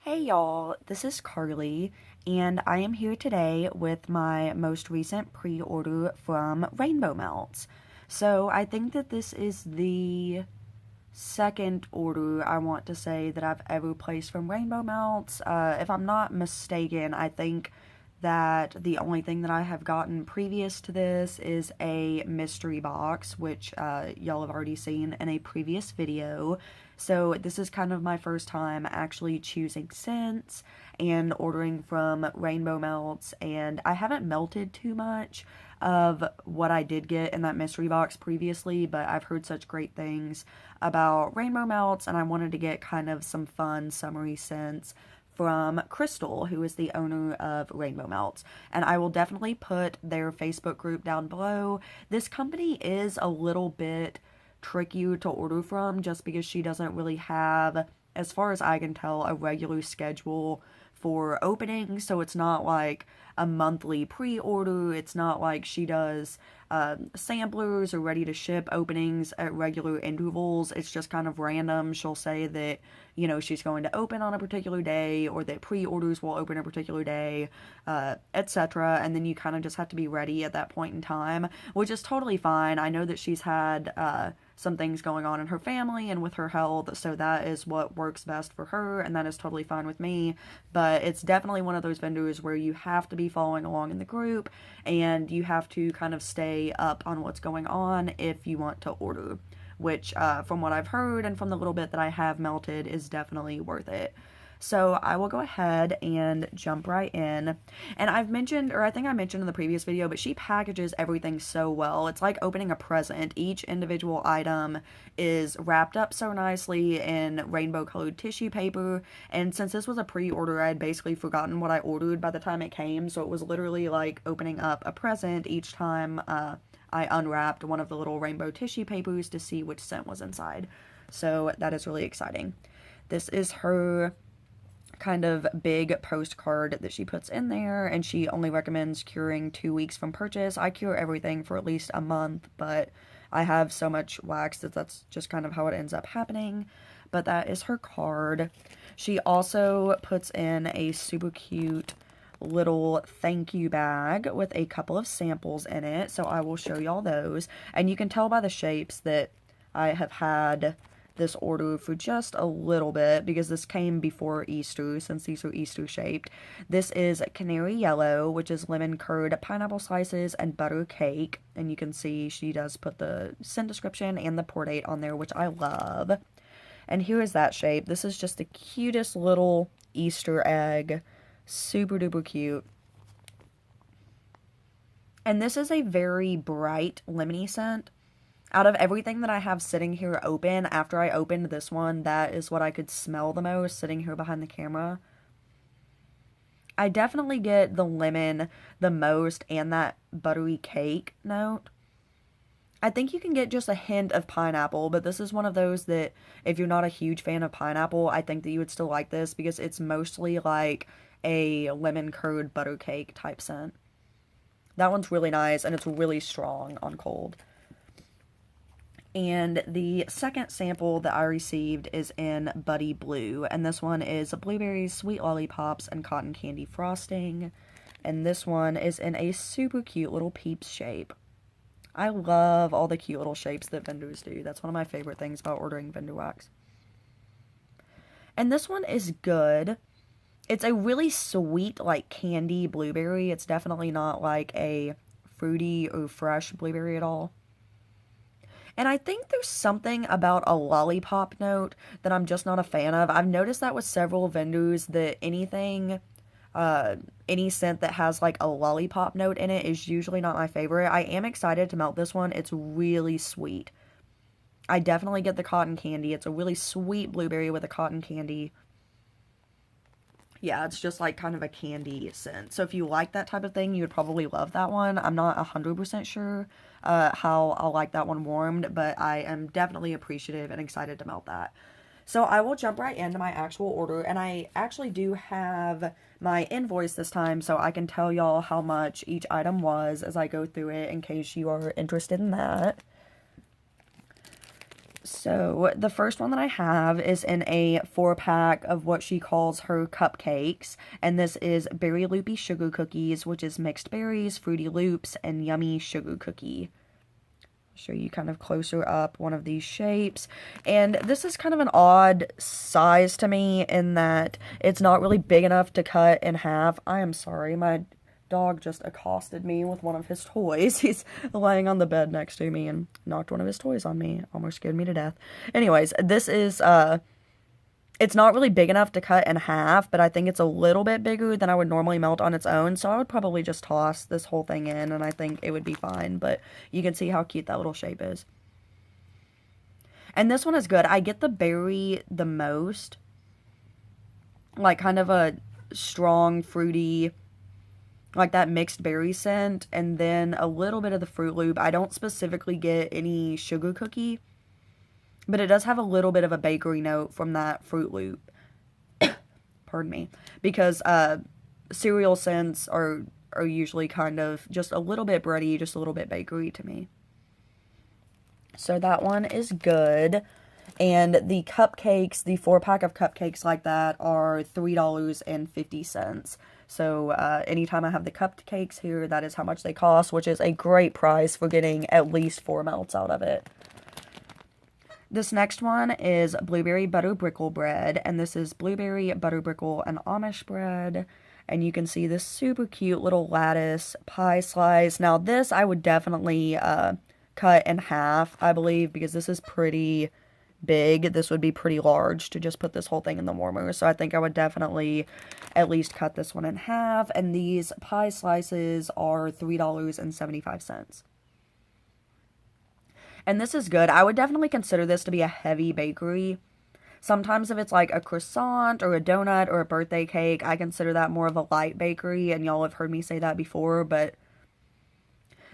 Hey y'all, this is Carly, and I am here today with my most recent pre-order from Rainbow Melts. So I think that this is the second order I want to say that I've ever placed from Rainbow Melts. If I'm not mistaken, I think that the only thing that I have gotten previous to this is a mystery box, which y'all have already seen in a previous video. So this is kind of my first time actually choosing scents and ordering from Rainbow Melts, and I haven't melted too much of what I did get in that mystery box previously, but I've heard such great things about Rainbow Melts, and I wanted to get kind of some fun summery scents from Crystal, who is the owner of Rainbow Melts. And I will definitely put their Facebook group down below. This company is a little bit trickier to order from just because she doesn't really have, as far as I can tell, a regular schedule for opening. So it's not like a monthly pre-order. It's not like she does samplers or ready to ship openings at regular intervals. It's just kind of random. She'll say that, you know, she's going to open on a particular day, or that pre-orders will open a particular day, etc. And then you kind of just have to be ready at that point in time, which is totally fine. I know that she's had some things going on in her family and with her health, so that is what works best for her, and that is totally fine with me. But it's definitely one of those vendors where you have to be following along in the group, and you have to kind of stay up on what's going on if you want to order, which from what I've heard and from the little bit that I have melted is definitely worth it. So I will go ahead and jump right in. And I've mentioned, or I think I mentioned in the previous video, but she packages everything so well. It's like opening a present. Each individual item is wrapped up so nicely in rainbow colored tissue paper. And since this was a pre-order, I had basically forgotten what I ordered by the time it came. So it was literally like opening up a present each time I unwrapped one of the little rainbow tissue papers to see which scent was inside. So that is really exciting. This is her kind of big postcard that she puts in there, and she only recommends curing 2 weeks from purchase. I cure everything for at least a month, but I have so much wax that that's just kind of how it ends up happening. But that is her card. She also puts in a super cute little thank you bag with a couple of samples in it, so I will show y'all those. And you can tell by the shapes that I have had this order for just a little bit because this came before Easter, since these are Easter shaped. This is Canary Yellow, which is lemon curd, pineapple slices, and butter cake. And you can see she does put the scent description and the pour date on there, which I love. And here is that shape. This is just the cutest little Easter egg. Super duper cute. And this is a very bright lemony scent. Out of everything that I have sitting here open, after I opened this one, that is what I could smell the most sitting here behind the camera. I definitely get the lemon the most and that buttery cake note. I think you can get just a hint of pineapple, but this is one of those that if you're not a huge fan of pineapple, I think that you would still like this because it's mostly like a lemon curd butter cake type scent. That one's really nice, and it's really strong on cold. And the second sample that I received is in Buddy Blue. And this one is blueberries, sweet lollipops, and cotton candy frosting. And this one is in a super cute little Peeps shape. I love all the cute little shapes that vendors do. That's one of my favorite things about ordering vendor wax. And this one is good. It's a really sweet, like, candy blueberry. It's definitely not like a fruity or fresh blueberry at all. And I think there's something about a lollipop note that I'm just not a fan of. I've noticed that with several vendors that anything, any scent that has like a lollipop note in it is usually not my favorite. I am excited to melt this one. It's really sweet. I definitely get the cotton candy. It's a really sweet blueberry with a cotton candy. Yeah, it's just like kind of a candy scent. So if you like that type of thing, you would probably love that one. I'm not 100% sure how I'll like that one warmed, but I am definitely appreciative and excited to melt that. So I will jump right into my actual order, and I actually do have my invoice this time, so I can tell y'all how much each item was as I go through it in case you are interested in that. So the first one that I have is in a 4-pack of what she calls her cupcakes, and this is Berry Loopy Sugar Cookies, which is mixed berries, Fruity Loops, and yummy sugar cookie. I'll show you kind of closer up one of these shapes, and this is kind of an odd size to me in that it's not really big enough to cut in half. I am sorry, my dog just accosted me with one of his toys. He's laying on the bed next to me and knocked one of his toys on me. Almost scared me to death. Anyways, this is, it's not really big enough to cut in half, but I think it's a little bit bigger than I would normally melt on its own, so I would probably just toss this whole thing in, and I think it would be fine, but you can see how cute that little shape is. And this one is good. I get the berry the most. Like, kind of a strong, fruity, like that mixed berry scent, and then a little bit of the Fruit Loop. I don't specifically get any sugar cookie, but it does have a little bit of a bakery note from that Fruit Loop. Pardon me. Because cereal scents are usually kind of just a little bit bready, just a little bit bakery to me. So that one is good. And the cupcakes, the 4-pack of cupcakes like that are $3.50. So anytime I have the cupcakes here, that is how much they cost, which is a great price for getting at least 4 melts out of it. This next one is Blueberry Butter Brickle Bread, and this is Blueberry Butter Brickle and Amish bread. And you can see this super cute little lattice pie slice. Now this I would definitely cut in half, I believe, because this is pretty big. This would be pretty large to just put this whole thing in the warmer. So I think I would definitely at least cut this one in half. And these pie slices are $3.75. And this is good. I would definitely consider this to be a heavy bakery. Sometimes if it's like a croissant or a donut or a birthday cake, I consider that more of a light bakery. And y'all have heard me say that before, but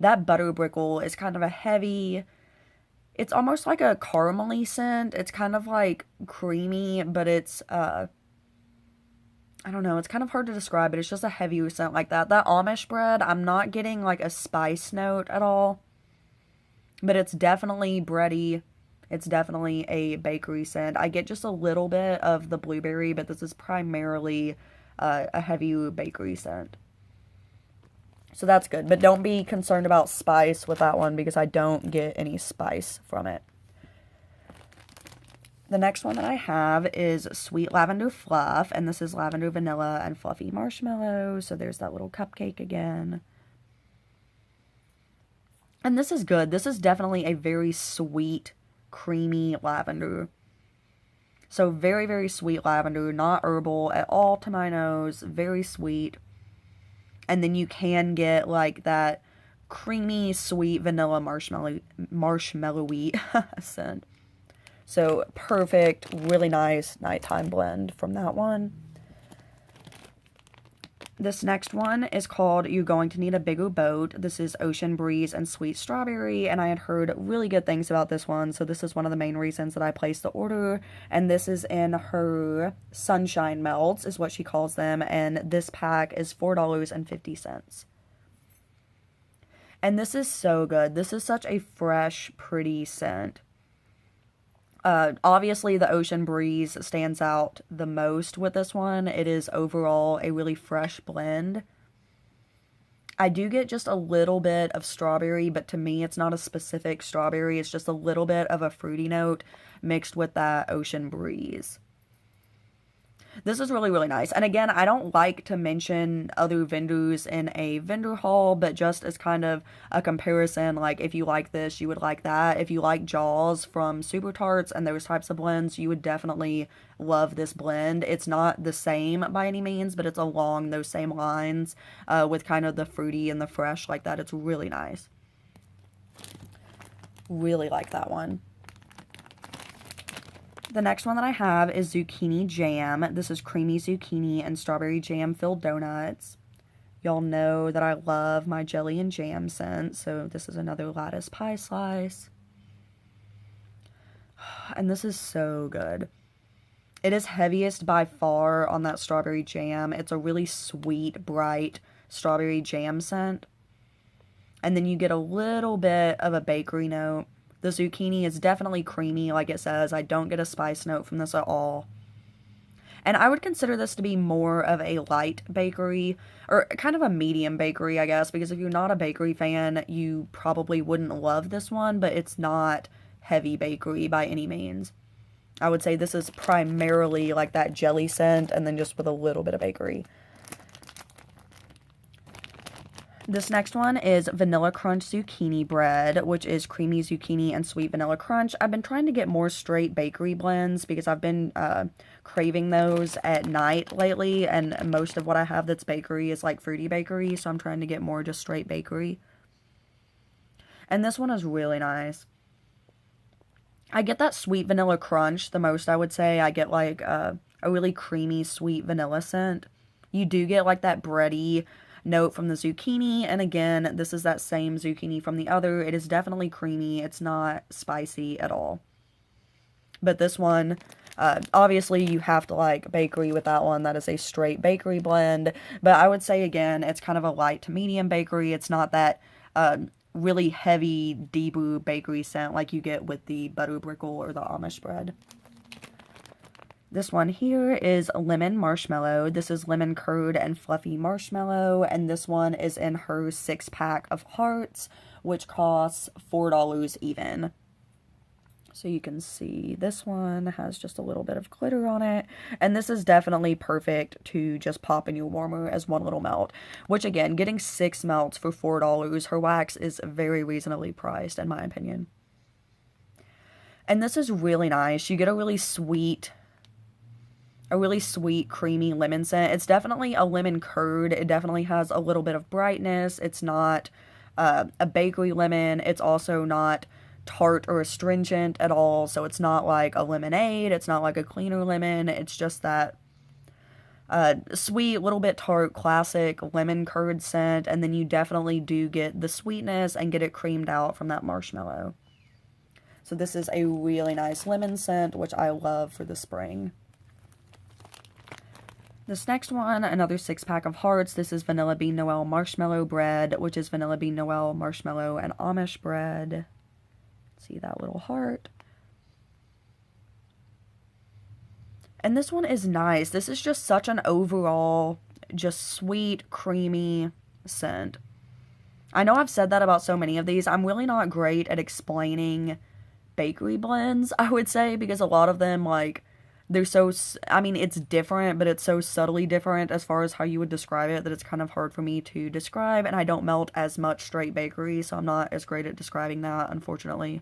that butter brickle is kind of a heavy, it's almost like a caramely scent. It's kind of like creamy, but it's, I don't know, it's kind of hard to describe, but it's just a heavier scent like that. That Amish bread, I'm not getting like a spice note at all, but it's definitely bready. It's definitely a bakery scent. I get just a little bit of the blueberry, but this is primarily a heavy bakery scent. So that's good, but don't be concerned about spice with that one because I don't get any spice from it. The next one that I have is Sweet Lavender Fluff, and this is lavender, vanilla, and fluffy marshmallow. So there's that little cupcake again. And this is good. This is definitely a very sweet, creamy lavender. So very, very sweet lavender, not herbal at all to my nose, very sweet. And then you can get like that creamy, sweet vanilla marshmallowy scent. So perfect, really nice nighttime blend from that one. This next one is called You're Going to Need a Bigger Boat. This is Ocean Breeze and Sweet Strawberry, and I had heard really good things about this one, so this is one of the main reasons that I placed the order. And this is in her Sunshine Melts, is what she calls them, and this pack is $4.50. And this is so good. This is such a fresh, pretty scent. Obviously, the Ocean Breeze stands out the most with this one. It is overall a really fresh blend. I do get just a little bit of strawberry, but to me, it's not a specific strawberry. It's just a little bit of a fruity note mixed with that Ocean Breeze. This is really, really nice. And again, I don't like to mention other vendors in a vendor haul, but just as kind of a comparison, like if you like this, you would like that. If you like Jaws from Super Tarts and those types of blends, you would definitely love this blend. It's not the same by any means, but it's along those same lines with kind of the fruity and the fresh like that. It's really nice. Really like that one. The next one that I have is Zucchini Jam. This is creamy zucchini and strawberry jam filled donuts. Y'all know that I love my jelly and jam scent, so this is another lattice pie slice. And this is so good. It is heaviest by far on that strawberry jam. It's a really sweet, bright strawberry jam scent. And then you get a little bit of a bakery note The zucchini is definitely creamy, like it says. I don't get a spice note from this at all. And I would consider this to be more of a light bakery, or kind of a medium bakery, I guess, because if you're not a bakery fan, you probably wouldn't love this one, but it's not heavy bakery by any means. I would say this is primarily like that jelly scent, and then just with a little bit of bakery. This next one is Vanilla Crunch Zucchini Bread, which is creamy zucchini and sweet vanilla crunch. I've been trying to get more straight bakery blends because I've been craving those at night lately, and most of what I have that's bakery is like fruity bakery, so I'm trying to get more just straight bakery. And this one is really nice. I get that sweet vanilla crunch the most, I would say. I get like a really creamy sweet vanilla scent. You do get like that bready note from the zucchini, and again, this is that same zucchini from the other. It is definitely creamy. It's not spicy at all. But this one, obviously you have to like bakery with that one. That is a straight bakery blend. But I would say again, it's kind of a light to medium bakery. It's not that really heavy Debu bakery scent like you get with the butter brickle or the Amish bread. This one here is Lemon Marshmallow. This is lemon curd and fluffy marshmallow, and this one is in her 6-pack of hearts, which costs $4 even. So you can see this one has just a little bit of glitter on it, and this is definitely perfect to just pop in your warmer as one little melt, which again, getting 6 melts for $4, her wax is very reasonably priced in my opinion. And this is really nice. You get a really sweet, creamy lemon scent. It's definitely a lemon curd. It definitely has a little bit of brightness. It's not a bakery lemon. It's also not tart or astringent at all. So it's not like a lemonade. It's not like a cleaner lemon. It's just that sweet, little bit tart, classic lemon curd scent. And then you definitely do get the sweetness and get it creamed out from that marshmallow. So this is a really nice lemon scent, which I love for the spring. This next one, another 6-pack of hearts. This is Vanilla Bean Noel Marshmallow Bread, which is Vanilla Bean Noel Marshmallow and Amish Bread. See that little heart. And this one is nice. This is just such an overall, just sweet, creamy scent. I know I've said that about so many of these. I'm really not great at explaining bakery blends, I would say, because a lot of them, like, they're so, I mean, it's different, but it's so subtly different as far as how you would describe it that it's kind of hard for me to describe, and I don't melt as much straight bakery, so I'm not as great at describing that, unfortunately.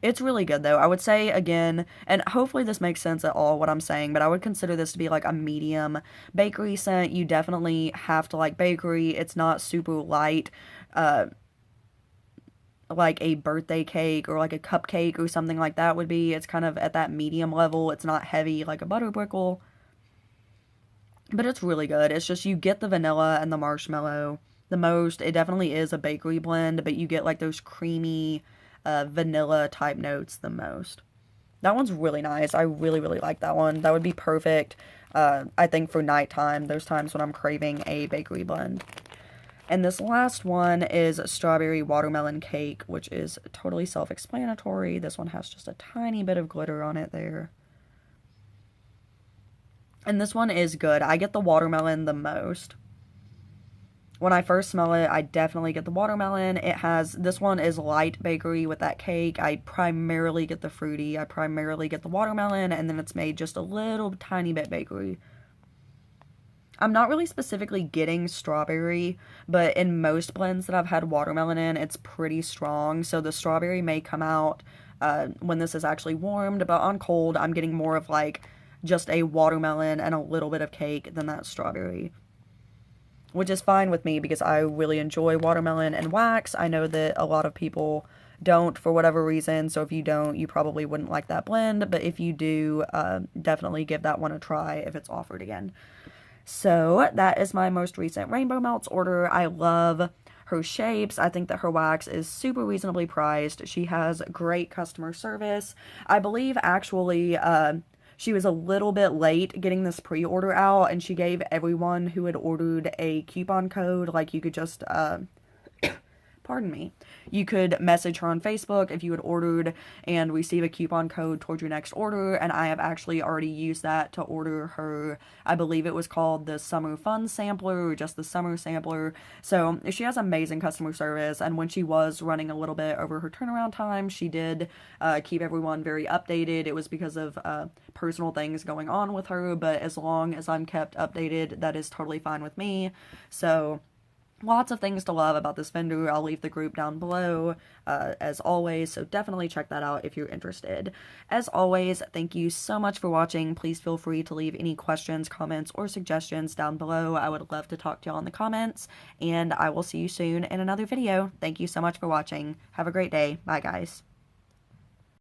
It's really good, though. I would say, again, and hopefully this makes sense at all, what I'm saying, but I would consider this to be, like, a medium bakery scent. You definitely have to like bakery. It's not super light, like a birthday cake or like a cupcake or something like that would be. It's kind of at that medium level. It's not heavy like a butter brickle, but it's really good. It's just you get the vanilla and the marshmallow the most. It definitely is a bakery blend, but you get like those creamy vanilla type notes the most. That one's really nice. I really, really like that one. That would be perfect, I think, for nighttime, those times when I'm craving a bakery blend. And this last one is Strawberry Watermelon Cake, which is totally self-explanatory. This one has just a tiny bit of glitter on it there. And this one is good. I get the watermelon the most. When I first smell it, I definitely get the watermelon. This one is light bakery with that cake. I primarily get the fruity. I primarily get the watermelon, and then it's made just a little tiny bit bakery. I'm not really specifically getting strawberry, but in most blends that I've had watermelon in, it's pretty strong. So the strawberry may come out when this is actually warmed, but on cold, I'm getting more of like just a watermelon and a little bit of cake than that strawberry. Which is fine with me because I really enjoy watermelon and wax. I know that a lot of people don't for whatever reason, so if you don't, you probably wouldn't like that blend. But if you do, definitely give that one a try if it's offered again. So that is my most recent Rainbow Melts order. I love her shapes. I think that her wax is super reasonably priced. She has great customer service. I believe actually she was a little bit late getting this pre-order out, and she gave everyone who had ordered a coupon code. Like, you could just pardon me, you could message her on Facebook if you had ordered and receive a coupon code towards your next order. And I have actually already used that to order her, I believe it was called the Summer Fun Sampler or just the Summer Sampler. So she has amazing customer service, and when she was running a little bit over her turnaround time, she did keep everyone very updated. It was because of personal things going on with her, but as long as I'm kept updated, that is totally fine with me. So lots of things to love about this vendor. I'll leave the group down below, as always, so definitely check that out if you're interested. As always, thank you so much for watching. Please feel free to leave any questions, comments, or suggestions down below. I would love to talk to y'all in the comments, and I will see you soon in another video. Thank you so much for watching. Have a great day. Bye, guys.